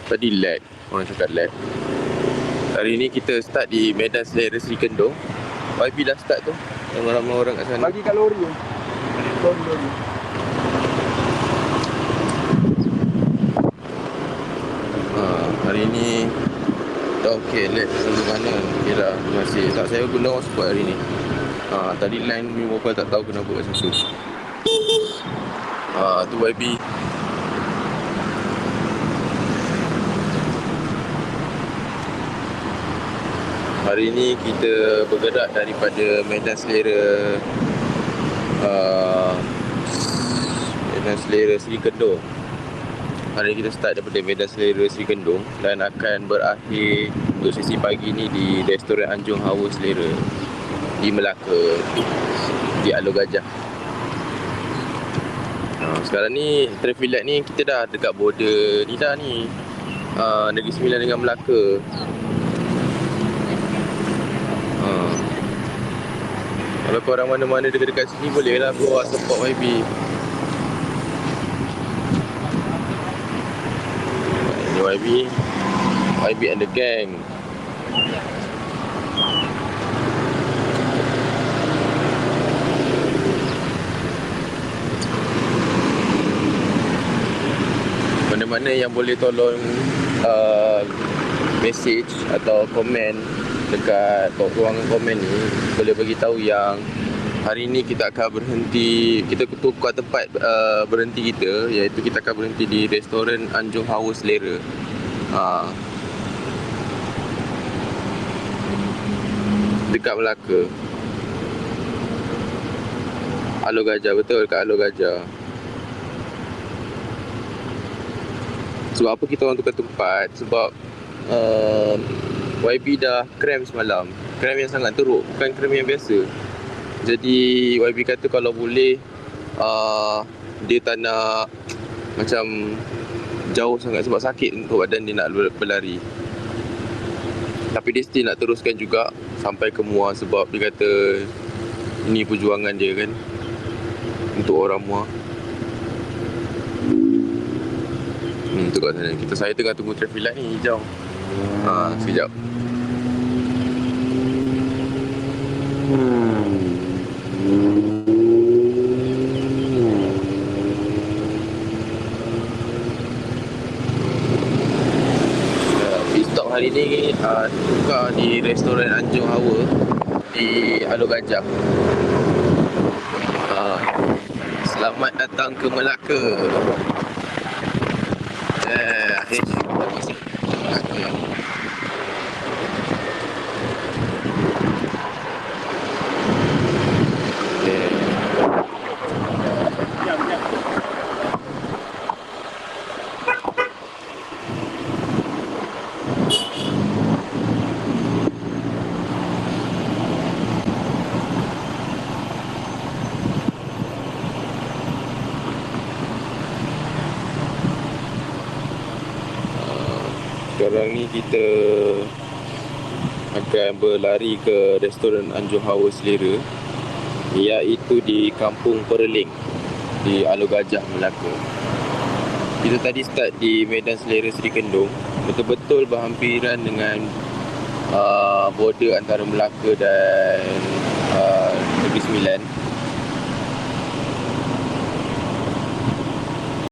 Tadi lag, orang cakap lag. Hari ni kita start di Medan Selera Seri Kendong. YB dah start tu, ramai-ramai orang kat sana. Bagi kat lori tu. Lori. Hari ni dah okey, lag selalu mana. Kira masih tak, saya guna hotspot hari ni. Tadi line Mi Mobile tak tahu kenapa kat situ. Tu YB. Hari ni kita bergerak daripada Medan Selera Seri Kendong. Hari ni kita start daripada Medan Selera Seri Kendong dan akan berakhir untuk sesi pagi ni di Restoran Anjung Hawa Selera di Melaka, di Alor Gajah. Sekarang ni traffic light ni kita dah dekat border ni dah ni, Negeri Sembilan dengan Melaka. Kalau korang mana-mana dekat-dekat sini, bolehlah bawa support YB. Ini YB and the gang. Mana-mana yang boleh tolong message atau komen dekat ruangan komen ni, boleh bagi tahu yang hari ni kita akan berhenti, kita tukar tempat berhenti kita, iaitu kita akan berhenti di Restoran Anjung Hawa Selera. Dekat Melaka, Alor Gajah, betul, dekat Alor Gajah. Sebab apa kita orang tukar tempat? Sebab YB dah cram semalam. Cram yang sangat teruk, bukan cram yang biasa. Jadi YB kata kalau boleh dia tak nak macam jauh sangat sebab sakit untuk badan dia nak berlari. Tapi dia still nak teruskan juga sampai ke Muar sebab dia kata ini perjuangan dia kan, untuk orang Muar. Tu kat sana. Saya tengah tunggu traffic light ni hijau. Sekejap. Stop hari ni tukar di Restoran Anjung Hawa di Alor Gajah. Selamat datang ke Melaka. Kita masuk Melaka. Sekarang ni kita akan berlari ke Restoran Anjung Hawa Selera, iaitu di Kampung Pereling di Alor Gajah, Melaka. Kita tadi start di Medan Selera Seri Kendong, betul-betul berhampiran dengan border antara Melaka dan Negeri Sembilan.